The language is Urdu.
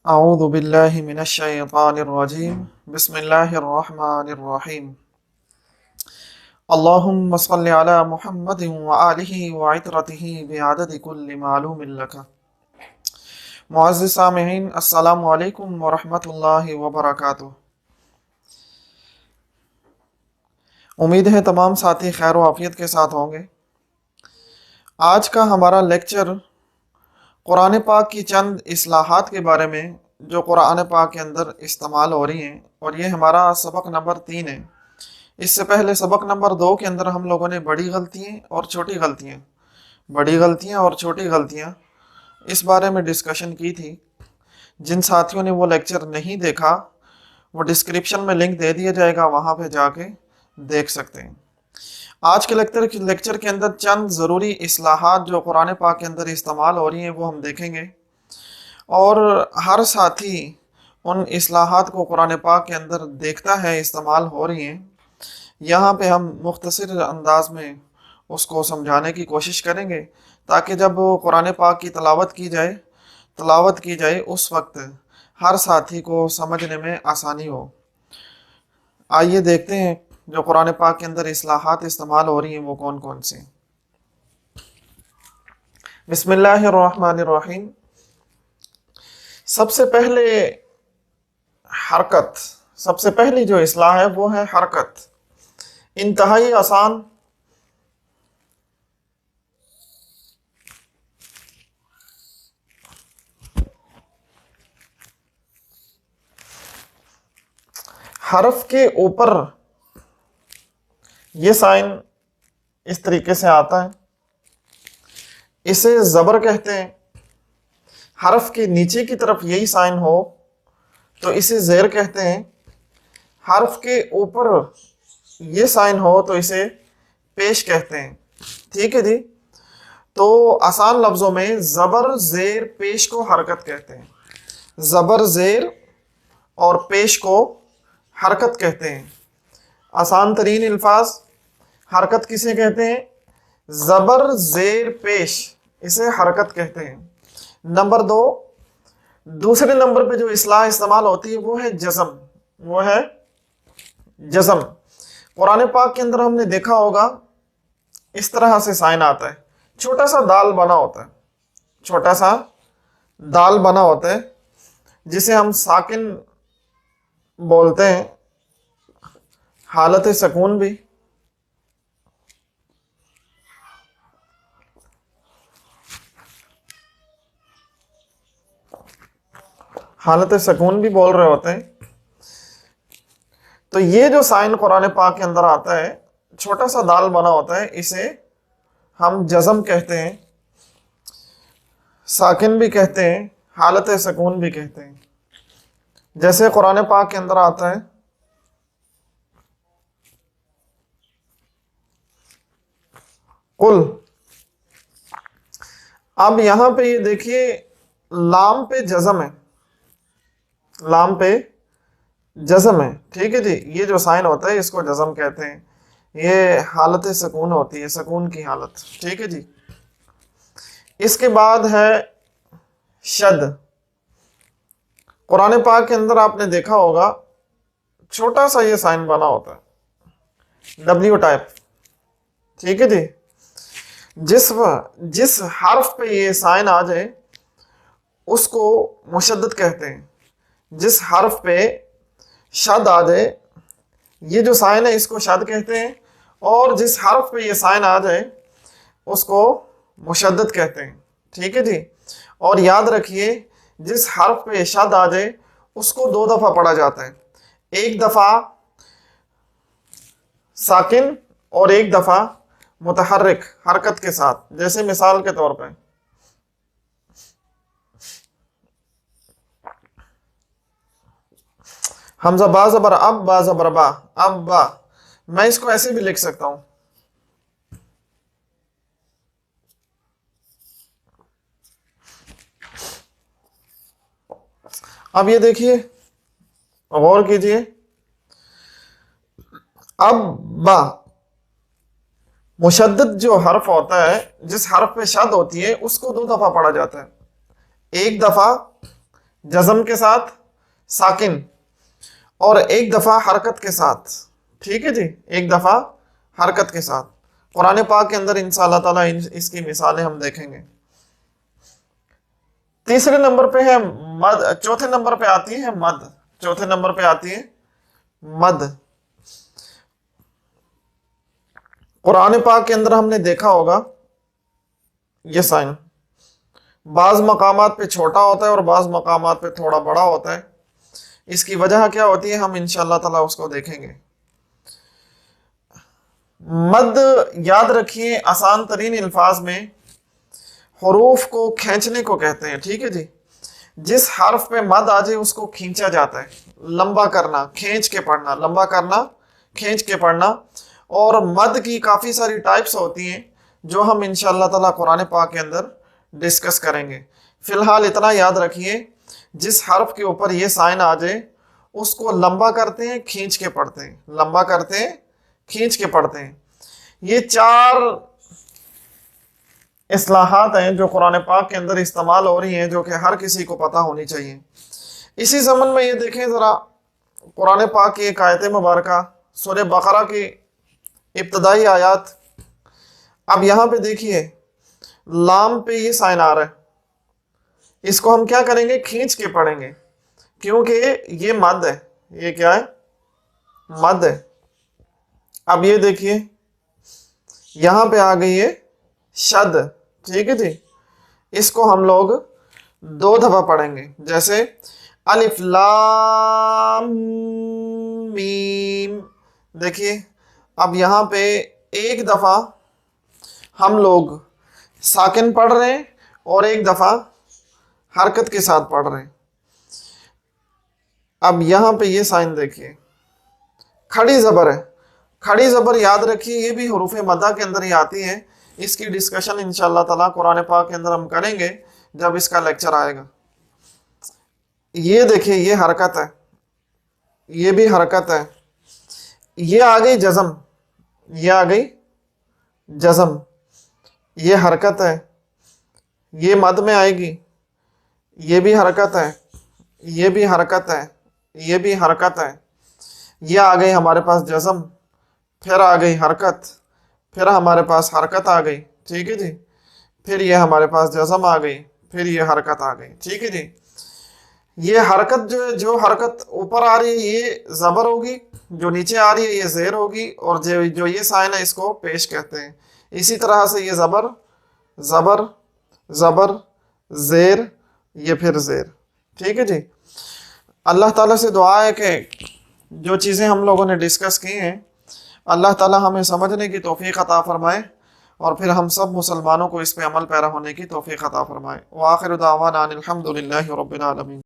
اعوذ باللہ من الشیطان الرجیم بسم اللہ الرحمن الرحیم اللہم صل علی محمد وآلہ وعطرتہ بعدد کل معلوم لک۔ معزز سامعین، السلام علیکم ورحمۃ اللہ وبرکاتہ۔ امید ہے تمام ساتھی خیر و عافیت کے ساتھ ہوں گے۔ آج کا ہمارا لیکچر قرآن پاک کی چند اصلاحات کے بارے میں جو قرآن پاک کے اندر استعمال ہو رہی ہیں، اور یہ ہمارا سبق نمبر 3 ہے۔ اس سے پہلے سبق نمبر 2 کے اندر ہم لوگوں نے بڑی غلطیاں اور چھوٹی غلطیاں اس بارے میں ڈسکشن کی تھی۔ جن ساتھیوں نے وہ لیکچر نہیں دیکھا، وہ ڈسکرپشن میں لنک دے دیا جائے گا، وہاں پہ جا کے دیکھ سکتے ہیں۔ آج کے لیکچر کے اندر چند ضروری اصلاحات جو قرآن پاک کے اندر استعمال ہو رہی ہیں وہ ہم دیکھیں گے، اور ہر ساتھی ان اصلاحات کو قرآن پاک کے اندر دیکھتا ہے استعمال ہو رہی ہیں۔ یہاں پہ ہم مختصر انداز میں اس کو سمجھانے کی کوشش کریں گے، تاکہ جب قرآن پاک کی تلاوت کی جائے اس وقت ہر ساتھی کو سمجھنے میں آسانی ہو۔ آئیے دیکھتے ہیں جو قرآن پاک کے اندر اصلاحات استعمال ہو رہی ہیں وہ کون کون سی۔ بسم اللہ الرحمن الرحیم۔ سب سے پہلی جو اصلاح ہے وہ ہے حرکت۔ انتہائی آسان حرف کے اوپر یہ سائن اس طریقے سے آتا ہے، اسے زبر کہتے ہیں۔ حرف کے نیچے کی طرف یہی سائن ہو تو اسے زیر کہتے ہیں۔ حرف کے اوپر یہ سائن ہو تو اسے پیش کہتے ہیں۔ ٹھیک ہے جی؟ تو آسان لفظوں میں زبر زیر پیش کو حرکت کہتے ہیں۔ زبر زیر اور پیش کو حرکت کہتے ہیں۔ آسان ترین الفاظ حرکت کسے کہتے ہیں؟ زبر زیر پیش، اسے حرکت کہتے ہیں۔ نمبر 2، دوسرے نمبر پہ جو اصلاح استعمال ہوتی ہے وہ ہے جزم۔ قرآن پاک کے اندر ہم نے دیکھا ہوگا اس طرح سے سائن آتا ہے، چھوٹا سا دال بنا ہوتا ہے جسے ہم ساکن بولتے ہیں، حالت سکون بھی۔ حالت سکون بھی بول رہے ہوتے ہیں۔ تو یہ جو سائن قرآن پاک کے اندر آتا ہے، چھوٹا سا دال بنا ہوتا ہے، اسے ہم جزم کہتے ہیں، ساکن بھی کہتے ہیں، حالت سکون بھی کہتے ہیں۔ جیسے قرآن پاک کے اندر آتا ہے قل۔ اب یہاں پہ یہ دیکھیے لام پہ جزم ہے، ٹھیک ہے جی؟ یہ جو سائن ہوتا ہے اس کو جزم کہتے ہیں۔ یہ حالت سکون ہوتی ہے، سکون کی حالت، ٹھیک ہے جی؟ اس کے بعد ہے شد۔ قرآن پاک کے اندر آپ نے دیکھا ہوگا چھوٹا سا یہ سائن بنا ہوتا ہے، ڈبلیو ٹائپ، ٹھیک ہے جی؟ جس حرف پہ یہ سائن آ جائے اس کو مشدد کہتے ہیں۔ جس حرف پہ شد آ جائے، یہ جو سائن ہے اس کو شد کہتے ہیں، اور جس حرف پہ یہ سائن آ جائے اس کو مشدد کہتے ہیں، ٹھیک ہے جی؟ اور یاد رکھیے جس حرف پہ شد آ جائے اس کو 2 دفعہ پڑھا جاتا ہے، ایک دفعہ ساکن اور ایک دفعہ متحرک حرکت کے ساتھ۔ جیسے مثال کے طور پہ حمزہ با زبر اب، با زبر با، اب با، میں اس کو ایسے بھی لکھ سکتا ہوں، اب یہ دیکھیے غور کیجئے، اب با مشدد جو حرف ہوتا ہے، جس حرف پہ شد ہوتی ہے اس کو 2 دفعہ پڑھا جاتا ہے، ایک دفعہ جزم کے ساتھ ساکن، اور ایک دفعہ حرکت کے ساتھ. ٹھیک ہے جی، ایک دفعہ حرکت کے ساتھ. قرآن پاک کے اندر انشاءاللہ تعالیٰ اس کی مثالیں ہم دیکھیں گے. تیسرے نمبر پہ ہے مد. چوتھے نمبر پہ آتی ہے مد. چوتھے نمبر پہ آتی ہے مد. قرآن پاک کے اندر ہم نے دیکھا ہوگا یہ سائن بعض مقامات پہ چھوٹا ہوتا ہے اور بعض مقامات پہ تھوڑا بڑا ہوتا ہے. اس کی وجہ کیا ہوتی ہے ہم انشاءاللہ تعالیٰ اس کو دیکھیں گے. مد یاد رکھیے آسان ترین الفاظ میں حروف کو کھینچنے کو کہتے ہیں. ٹھیک ہے جی، جس حرف پہ مد آ جائے اس کو کھینچا جاتا ہے. لمبا کرنا، کھینچ کے پڑھنا، لمبا کرنا، کھینچ کے پڑھنا. اور مد کی کافی ساری ٹائپس ہوتی ہیں جو ہم انشاءاللہ تعالیٰ قرآن پاک کے اندر ڈسکس کریں گے. فی الحال اتنا یاد رکھیے جس حرف کے اوپر یہ سائن آ جائے اس کو لمبا کرتے ہیں، کھینچ کے پڑھتے ہیں. لمبا کرتے ہیں، کھینچ کے پڑھتے ہیں. یہ 4 اصلاحات ہیں جو قرآن پاک کے اندر استعمال ہو رہی ہیں، جو کہ ہر کسی کو پتہ ہونی چاہیے. اسی ضمن میں یہ دیکھیں ذرا قرآن پاک کی ایک آیت مبارکہ سورہ بقرہ کی ابتدائی آیات. اب یہاں پہ دیکھیے لام پہ یہ سائن آ رہا ہے، اس کو ہم کیا کریں گے؟ کھینچ کے پڑھیں گے کیونکہ یہ مد ہے. یہ کیا ہے؟ مد ہے. اب یہ دیکھیے یہاں پہ آ گئی ہے شد. ٹھیک ہے جی، اس کو ہم لوگ 2 دفعہ پڑھیں گے. جیسے الف لام میم. دیکھیے اب یہاں پہ ایک دفعہ ہم لوگ ساکن پڑھ رہے ہیں اور ایک دفعہ حرکت کے ساتھ پڑھ رہے ہیں. اب یہاں پہ یہ سائن دیکھیے کھڑی زبر ہے. کھڑی زبر یاد رکھیے یہ بھی حروف مدہ کے اندر ہی آتی ہے. اس کی ڈسکشن انشاءاللہ تعالیٰ قرآن پاک کے اندر ہم کریں گے جب اس کا لیکچر آئے گا. یہ دیکھیے یہ حرکت ہے، یہ بھی حرکت ہے. یہ آ گئی جزم، یہ آ گئی جزم. یہ حرکت ہے، یہ مد میں آئے گی. یہ بھی حرکت ہے، یہ بھی حرکت ہے، یہ بھی حرکت ہے. یہ آ گئی ہمارے پاس جزم، پھر آ گئی حرکت، پھر ہمارے پاس حرکت آ گئی. ٹھیک ہے جی، پھر یہ ہمارے پاس جزم آ گئی، پھر یہ حرکت آ گئی. ٹھیک ہے جی. یہ حرکت جو حرکت اوپر آ رہی ہے یہ زبر ہوگی، جو نیچے آ رہی ہے یہ زیر ہوگی، اور جو یہ سائن ہے اس کو پیش کہتے ہیں. اسی طرح سے یہ زبر زبر زبر زیر، یہ پھر زیر. ٹھیک ہے جی. اللہ تعالیٰ سے دعا ہے کہ جو چیزیں ہم لوگوں نے ڈسکس کی ہیں اللہ تعالیٰ ہمیں سمجھنے کی توفیق عطا فرمائے، اور پھر ہم سب مسلمانوں کو اس پہ عمل پیرا ہونے کی توفیق عطا فرمائے. وآخر دعوانا ان الحمد للہ رب العالمین.